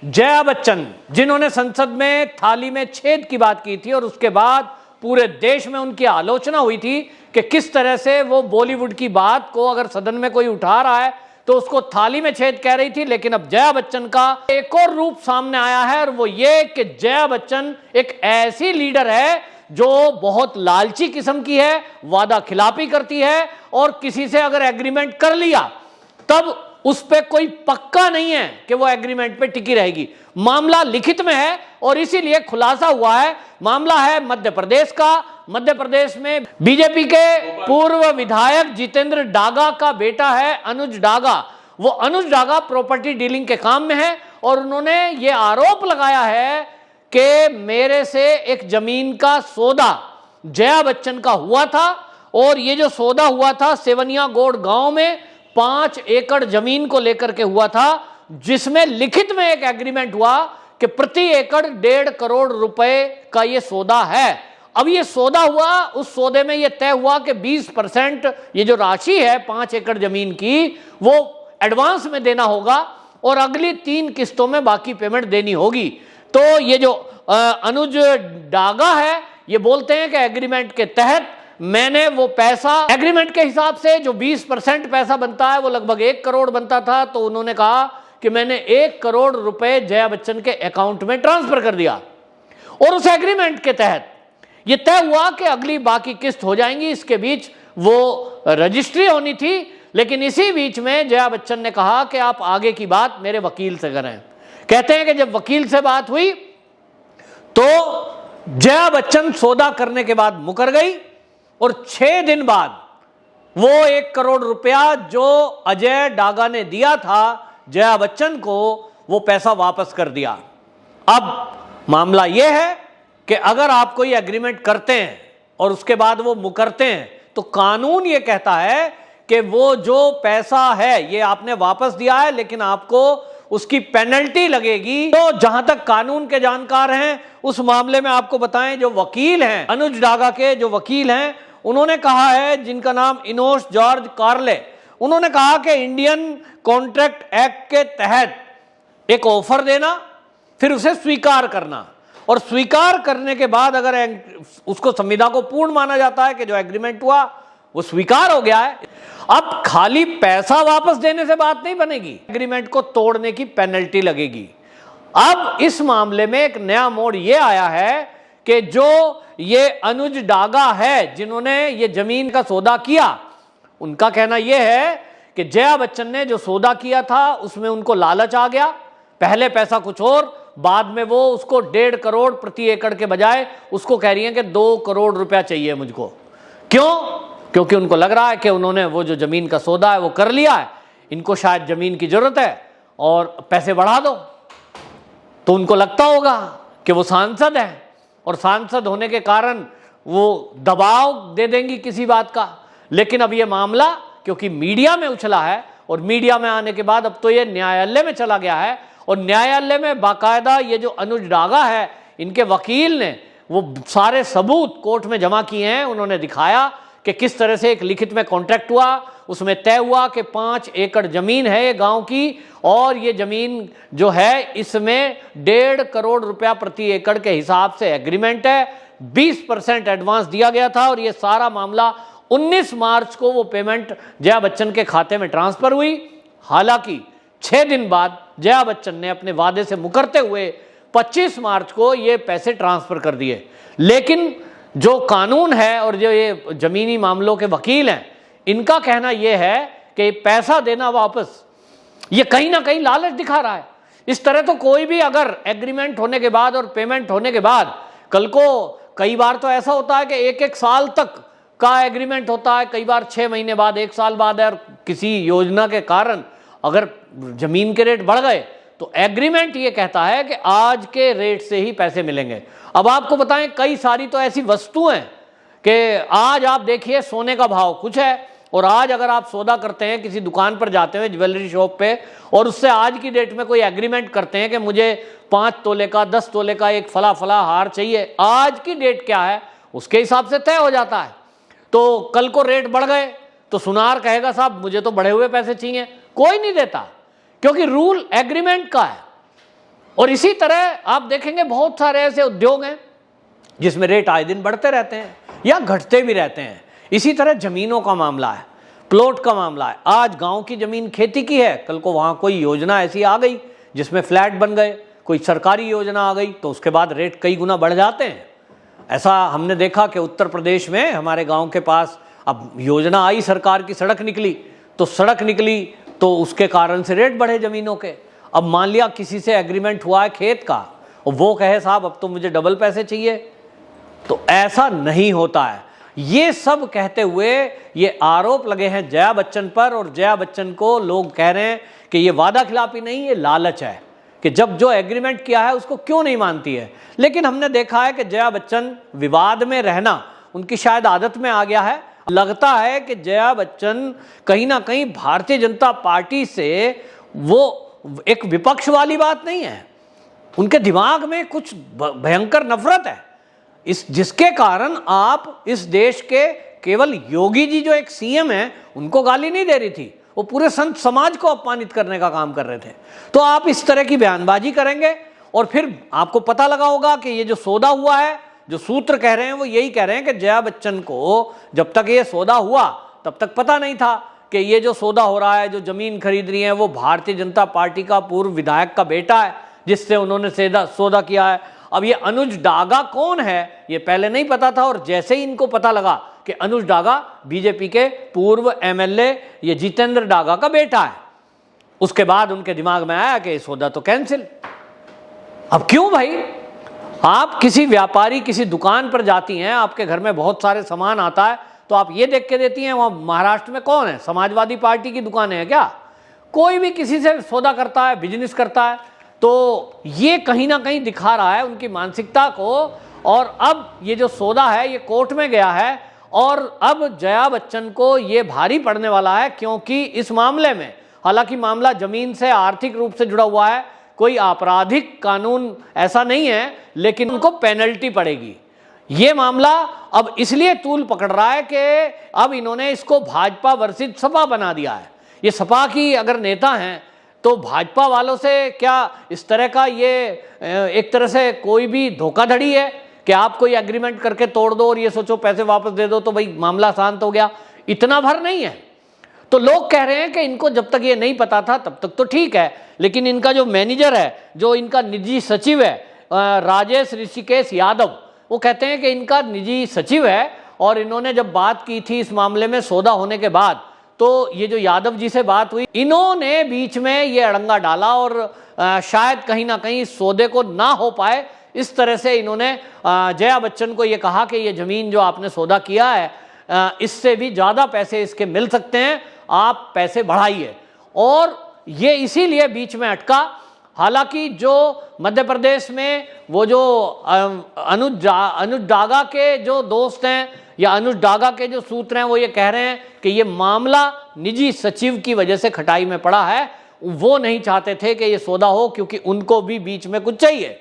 जया बच्चन, जिन्होंने संसद में थाली में छेद की बात की थी और उसके बाद पूरे देश में उनकी आलोचना हुई थी कि किस तरह से वो बॉलीवुड की बात को अगर सदन में कोई उठा रहा है तो उसको थाली में छेद कह रही थी। लेकिन अब जया बच्चन का एक और रूप सामने आया है और वो ये कि जया बच्चन एक ऐसी लीडर है जो बहुत लालची किस्म की है, वादा खिलाफी करती है और किसी से अगर एग्रीमेंट कर लिया तब उस पे कोई पक्का नहीं है कि वो एग्रीमेंट पे टिकी रहेगी। मामला लिखित में है और इसीलिए खुलासा हुआ है। मामला है मध्य प्रदेश का। मध्य प्रदेश में बीजेपी के पूर्व विधायक जितेंद्र डागा का बेटा है अनुज डागा। वो अनुज डागा प्रॉपर्टी डीलिंग के काम में है और उन्होंने ये आरोप लगाया है कि मेरे से एक जमीन का सौदा जया बच्चन का हुआ था और ये जो सौदा हुआ था सेवनिया गोड़ गांव में 5 एकड़ जमीन को लेकर के हुआ था, जिसमें लिखित में एक एग्रीमेंट हुआ कि प्रति एकड़ 1.5 करोड़ रुपए का ये सौदा है। अब ये सौदा हुआ, उस सौदे में ये तय हुआ कि 20% ये जो राशि है 5 एकड़ जमीन की वो एडवांस में देना होगा और अगली 3 किस्तों में बाकी पेमेंट देनी होगी। तो ये जो अनुज डागा है ये बोलते हैं कि एग्रीमेंट के तहत मैंने वो पैसा एग्रीमेंट के हिसाब से जो 20% पैसा बनता है वो लगभग 1 करोड़ बनता था, तो उन्होंने कहा कि मैंने 1 करोड़ रुपए जया बच्चन के अकाउंट में ट्रांसफर कर दिया और उस एग्रीमेंट के तहत ये तय हुआ कि अगली बाकी किस्त हो जाएंगी। इसके बीच वो रजिस्ट्री होनी थी, लेकिन इसी बीच में जया बच्चन ने कहा कि आप आगे की बात मेरे वकील से करें। कहते हैं कि जब वकील से बात हुई तो जया बच्चन सौदा करने के बाद मुकर गई और 6 दिन बाद वो 1 करोड़ रुपया जो अजय डागा ने दिया था जया बच्चन को, वो पैसा वापस कर दिया। अब मामला यह है कि अगर आप कोई एग्रीमेंट करते हैं और उसके बाद वो मुकरते हैं तो कानून ये कहता है कि वो जो पैसा है ये आपने वापस दिया है, लेकिन आपको उसकी पेनल्टी लगेगी। तो जहां तक कानून के जानकार हैं उस मामले में आपको बताएं, जो वकील हैं अनुज डागा के जो वकील हैं उन्होंने कहा है, जिनका नाम इनोश जॉर्ज कार्ले, उन्होंने कहा कि इंडियन कॉन्ट्रैक्ट एक्ट के तहत एक ऑफर देना, फिर उसे स्वीकार करना और स्वीकार करने के बाद अगर उसको संविदा को पूर्ण माना जाता है कि जो एग्रीमेंट हुआ वो स्वीकार हो गया है। अब खाली पैसा वापस देने से बात नहीं बनेगी, एग्रीमेंट को तोड़ने की पेनल्टी लगेगी। अब इस मामले में एक नया मोड़ ये आया है कि जो ये अनुज डागा है जिन्होंने ये जमीन का सौदा किया, उनका कहना यह है कि जया बच्चन ने जो सौदा किया था उसमें उनको लालच आ गया। पहले पैसा कुछ और, बाद में वो उसको 1.5 करोड़ प्रति एकड़ के बजाय उसको कह रही है कि 2 करोड़ रुपया चाहिए मुझको। क्यों? क्योंकि उनको लग रहा है कि उन्होंने वो जो जमीन का सौदा है वो कर लिया है, इनको शायद जमीन की जरूरत है और पैसे बढ़ा दो। तो उनको लगता होगा कि वो सांसद है और सांसद होने के कारण वो दबाव दे देंगी किसी बात का। लेकिन अब ये मामला क्योंकि मीडिया में उछला है और मीडिया में आने के बाद अब तो ये न्यायालय में चला गया है और न्यायालय में बाकायदा ये जो अनुज डागा है इनके वकील ने वो सारे सबूत कोर्ट में जमा किए हैं। उन्होंने दिखाया कि किस तरह से एक लिखित में कॉन्ट्रैक्ट हुआ, उसमें तय हुआ कि 5 एकड़ जमीन है ये गांव की और ये जमीन जो है इसमें 1.5 करोड़ रुपया प्रति एकड़ के हिसाब से एग्रीमेंट है। 20% एडवांस दिया गया था और ये सारा मामला 19 मार्च को वो पेमेंट जया बच्चन के खाते में ट्रांसफर हुई। हालांकि 6 दिन बाद जया बच्चन ने अपने वादे से मुकरते हुए 25 मार्च को ये पैसे ट्रांसफर कर दिए। लेकिन जो कानून है और जो ये जमीनी मामलों के वकील हैं इनका कहना यह है कि पैसा देना वापस ये कहीं ना कहीं लालच दिखा रहा है। इस तरह तो कोई भी अगर एग्रीमेंट होने के बाद और पेमेंट होने के बाद कल को कई बार तो ऐसा होता है कि 1-1 साल तक का एग्रीमेंट होता है, कई बार 6 महीने बाद 1 साल बाद है और किसी योजना के कारण अगर जमीन के रेट बढ़ गए तो एग्रीमेंट ये कहता है कि आज के रेट से ही पैसे मिलेंगे। अब आपको बताएं कई सारी तो ऐसी वस्तुएं हैं कि आज आप देखिए सोने का भाव कुछ है और आज अगर आप सौदा करते हैं किसी दुकान पर जाते हैं ज्वेलरी शॉप पे और उससे आज की डेट में कोई एग्रीमेंट करते हैं कि मुझे 5 तोले का 10 तोले का एक फला फला हार चाहिए, आज की डेट क्या है उसके हिसाब से तय हो जाता है। तो कल को रेट बढ़ गए तो सुनार कहेगा साहब मुझे तो बढ़े हुए पैसे चाहिए, कोई नहीं देता क्योंकि रूल एग्रीमेंट का है। और इसी तरह आप देखेंगे बहुत सारे ऐसे उद्योग हैं जिसमें रेट आए दिन बढ़ते रहते हैं या घटते भी रहते हैं। इसी तरह जमीनों का मामला है, प्लॉट का मामला है। आज गांव की जमीन खेती की है, कल को वहां कोई योजना ऐसी आ गई जिसमें फ्लैट बन गए, कोई सरकारी योजना आ गई, तो उसके बाद रेट कई गुना बढ़ जाते हैं। ऐसा हमने देखा कि उत्तर प्रदेश में हमारे गांव के पास अब योजना आई, सरकार की सड़क निकली तो उसके कारण से रेट बढ़े जमीनों के। अब मान लिया किसी से एग्रीमेंट हुआ है खेत का और वो कहे साहब अब तो मुझे डबल पैसे चाहिए, तो ऐसा नहीं होता है। ये सब कहते हुए ये आरोप लगे हैं जया बच्चन पर, और जया बच्चन को लोग कह रहे हैं कि ये वादा खिलाफी नहीं, ये लालच है कि जब जो एग्रीमेंट किया है उसको क्यों नहीं मानती है। लेकिन हमने देखा है कि जया बच्चन विवाद में रहना उनकी शायद आदत में आ गया है। लगता है कि जया बच्चन कहीं ना कहीं भारतीय जनता पार्टी से वो एक विपक्ष वाली बात नहीं है, उनके दिमाग में कुछ भयंकर नफरत है, जिसके कारण आप इस देश के केवल योगी जी जो एक सीएम है उनको गाली नहीं दे रही थी, वो पूरे संत समाज को अपमानित करने का काम कर रहे थे। तो आप इस तरह की बयानबाजी करेंगे और फिर आपको पता लगा होगा कि ये जो सौदा हुआ है, जो सूत्र कह रहे हैं वो यही कह रहे हैं कि जया बच्चन को जब तक ये सौदा हुआ तब तक पता नहीं था कि ये जो सौदा हो रहा है, जो जमीन खरीद रही है, वो भारतीय जनता पार्टी का पूर्व विधायक का बेटा है जिससे उन्होंने सौदा किया है। अब ये अनुज डागा कौन है ये पहले नहीं पता था, और जैसे ही इनको पता लगा कि अनुज डागा बीजेपी के पूर्व एमएलए ये जितेंद्र डागा का बेटा है, उसके बाद उनके दिमाग में आया कि सौदा तो कैंसिल। अब क्यों भाई, आप किसी व्यापारी किसी दुकान पर जाती हैं, आपके घर में बहुत सारे सामान आता है तो आप ये देख के देती हैं वहां महाराष्ट्र में कौन है, समाजवादी पार्टी की दुकान है क्या? कोई भी किसी से सौदा करता है, बिजनेस करता है, तो ये कहीं ना कहीं दिखा रहा है उनकी मानसिकता को। और अब ये जो सौदा है ये कोर्ट में गया है और अब जया बच्चन को ये भारी पड़ने वाला है, क्योंकि इस मामले में, हालांकि मामला जमीन से आर्थिक रूप से जुड़ा हुआ है, कोई आपराधिक कानून ऐसा नहीं है, लेकिन उनको पेनल्टी पड़ेगी। ये मामला अब इसलिए तूल पकड़ रहा है कि अब इन्होंने इसको भाजपा वर्सेस सपा बना दिया है। ये सपा की अगर नेता हैं तो भाजपा वालों से क्या इस तरह का ये एक तरह से कोई भी धोखाधड़ी है कि आप कोई एग्रीमेंट करके तोड़ दो और ये सोचो पैसे वापस दे दो तो भाई मामला शांत हो गया, इतना भर नहीं है। तो लोग कह रहे हैं कि इनको जब तक ये नहीं पता था तब तक तो ठीक है, लेकिन इनका जो मैनेजर है, जो इनका निजी सचिव है राजेश ऋषिकेश यादव, वो कहते हैं कि इनका निजी सचिव है और इन्होंने जब बात की थी इस मामले में सौदा होने के बाद, तो ये जो यादव जी से बात हुई, इन्होंने बीच में ये अड़ंगा डाला और शायद कहीं ना कहीं सौदे को ना हो पाए इस तरह से इन्होंने जया बच्चन को ये कहा कि ये जमीन जो आपने सौदा किया है इससे भी ज़्यादा पैसे इसके मिल सकते हैं, आप पैसे बढ़ाइए। और ये इसीलिए बीच में अटका। हालांकि जो मध्य प्रदेश में वो जो अनुज डागा के जो दोस्त हैं या अनुज डागा के जो सूत्र हैं वो ये कह रहे हैं कि ये मामला निजी सचिव की वजह से खटाई में पड़ा है, वो नहीं चाहते थे कि ये सौदा हो क्योंकि उनको भी बीच में कुछ चाहिए।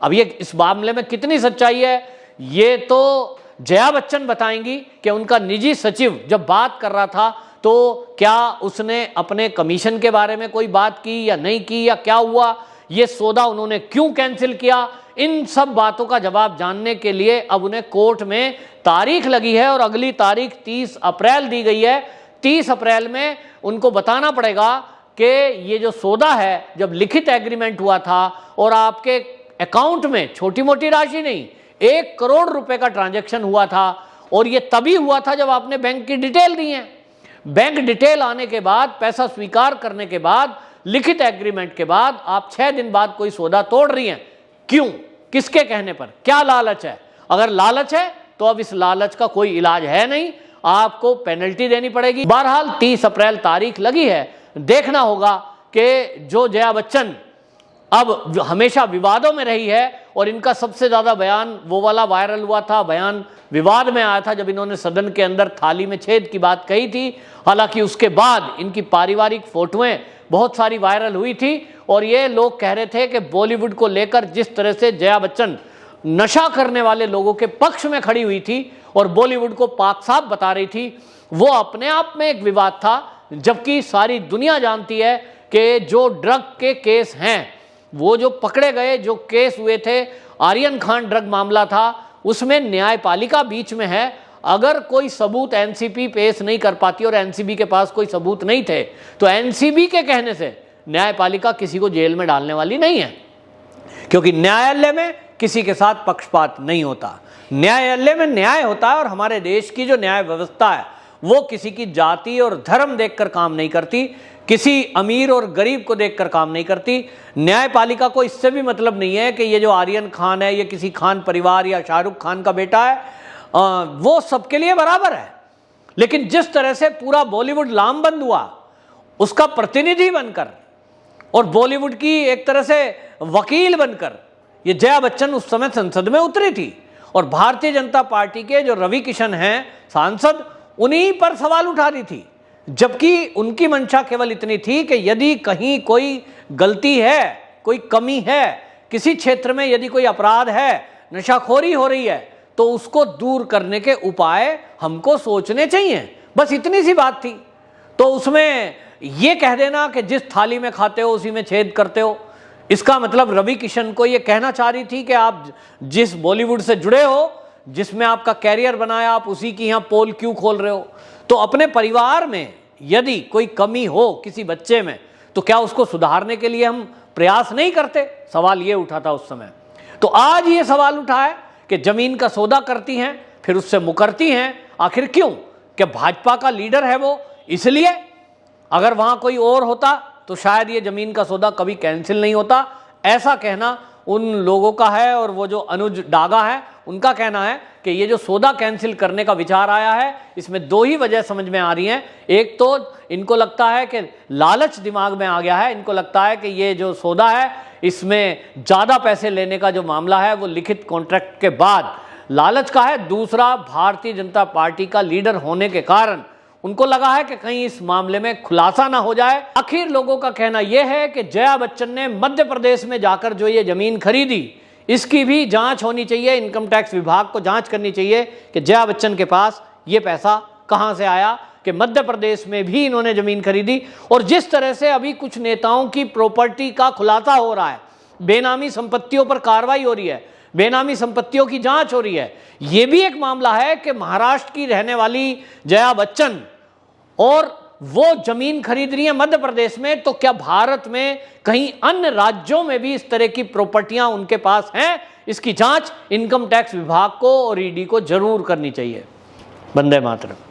अब ये इस मामले में कितनी सच्चाई है ये तो जया बच्चन बताएंगी कि उनका निजी सचिव जब बात कर रहा था तो क्या उसने अपने कमीशन के बारे में कोई बात की या नहीं की, या क्या हुआ, ये सौदा उन्होंने क्यों कैंसिल किया, इन सब बातों का जवाब जानने के लिए अब उन्हें कोर्ट में तारीख लगी है और अगली तारीख 30 अप्रैल दी गई है। 30 अप्रैल में उनको बताना पड़ेगा कि ये जो सौदा है, जब लिखित एग्रीमेंट हुआ था और आपके अकाउंट में छोटी मोटी राशि नहीं 1 करोड़ रुपए का ट्रांजैक्शन हुआ था, और ये तभी हुआ था जब आपने बैंक की डिटेल दी है। बैंक डिटेल आने के बाद, पैसा स्वीकार करने के बाद, लिखित एग्रीमेंट के बाद आप 6 दिन बाद कोई सौदा तोड़ रही हैं, क्यों, किसके कहने पर, क्या लालच है? अगर लालच है तो अब इस लालच का कोई इलाज है नहीं, आपको पेनल्टी देनी पड़ेगी। बहरहाल 30 अप्रैल तारीख लगी है, देखना होगा कि जो जया बच्चन अब हमेशा विवादों में रही है और इनका सबसे ज्यादा बयान वो वाला वायरल हुआ था, बयान विवाद में आया था जब इन्होंने सदन के अंदर थाली में छेद की बात कही थी। हालांकि उसके बाद इनकी पारिवारिक फोटोएं बहुत सारी वायरल हुई थी और ये लोग कह रहे थे कि बॉलीवुड को लेकर जिस तरह से जया बच्चन नशा करने वाले लोगों के पक्ष में खड़ी हुई थी और बॉलीवुड को पाक साफ बता रही थी, वो अपने आप में एक विवाद था। जबकि सारी दुनिया जानती है कि जो ड्रग के केस हैं, वो जो पकड़े गए, जो केस हुए थे, आर्यन खान ड्रग मामला था, उसमें न्यायपालिका बीच में है। अगर कोई सबूत एनसीबी पेश नहीं कर पाती और एनसीबी के पास कोई सबूत नहीं थे, तो एनसीबी के कहने से न्यायपालिका किसी को जेल में डालने वाली नहीं है, क्योंकि न्यायालय में किसी के साथ पक्षपात नहीं होता। न्यायालय में न्याय होता है और हमारे देश की जो न्याय व्यवस्था है वो किसी की जाति और धर्म देखकर काम नहीं करती, किसी अमीर और गरीब को देखकर काम नहीं करती। न्यायपालिका को इससे भी मतलब नहीं है कि ये जो आर्यन खान है ये किसी खान परिवार या शाहरुख खान का बेटा है, वो सबके लिए बराबर है। लेकिन जिस तरह से पूरा बॉलीवुड लामबंद हुआ, उसका प्रतिनिधि बनकर और बॉलीवुड की एक तरह से वकील बनकर ये जया बच्चन उस समय संसद में उतरी थी, और भारतीय जनता पार्टी के जो रवि किशन हैं सांसद, उन्हीं पर सवाल उठा रही थी, जबकि उनकी मंशा केवल इतनी थी कि यदि कहीं कोई गलती है, कोई कमी है, किसी क्षेत्र में यदि कोई अपराध है, नशाखोरी हो रही है, तो उसको दूर करने के उपाय हमको सोचने चाहिए। बस इतनी सी बात थी। तो उसमें ये कह देना कि जिस थाली में खाते हो उसी में छेद करते हो, इसका मतलब रवि किशन को ये कहना चाह रही थी कि आप जिस बॉलीवुड से जुड़े हो, जिसमें आपका कैरियर बनाया, आप उसी की यहाँ पोल क्यों खोल रहे हो? तो अपने परिवार में यदि कोई कमी हो किसी बच्चे में, तो क्या उसको सुधारने के लिए हम प्रयास नहीं करते? सवाल ये उठा था उस समय। तो आज ये सवाल उठा है कि जमीन का सौदा करती हैं फिर उससे मुकरती हैं, आखिर क्यों? क्या भाजपा का लीडर है वो, इसलिए? अगर वहां कोई और होता तो शायद ये जमीन का सौदा कभी कैंसिल नहीं होता, ऐसा कहना उन लोगों का है। और वो जो अनुज डागा है, उनका कहना है कि ये जो सौदा कैंसिल करने का विचार आया है, इसमें दो ही वजह समझ में आ रही हैं। एक तो इनको लगता है कि लालच दिमाग में आ गया है, इनको लगता है कि ये जो सौदा है इसमें ज़्यादा पैसे लेने का जो मामला है वो लिखित कॉन्ट्रैक्ट के बाद लालच का है। दूसरा, भारतीय जनता पार्टी का लीडर होने के कारण उनको लगा है कि कहीं इस मामले में खुलासा ना हो जाए। आखिर लोगों का कहना यह है कि जया बच्चन ने मध्य प्रदेश में जाकर जो ये जमीन खरीदी, इसकी भी जांच होनी चाहिए। इनकम टैक्स विभाग को जांच करनी चाहिए कि जया बच्चन के पास ये पैसा कहां से आया कि मध्य प्रदेश में भी इन्होंने जमीन खरीदी। और जिस तरह से अभी कुछ नेताओं की प्रॉपर्टी का खुलासा हो रहा है, बेनामी संपत्तियों पर कार्रवाई हो रही है, बेनामी संपत्तियों की जांच हो रही है, यह भी एक मामला है कि महाराष्ट्र की रहने वाली जया बच्चन और वो जमीन खरीद रही है मध्य प्रदेश में, तो क्या भारत में कहीं अन्य राज्यों में भी इस तरह की प्रॉपर्टियां उनके पास हैं? इसकी जांच इनकम टैक्स विभाग को और ईडी को जरूर करनी चाहिए। वंदे मातरम।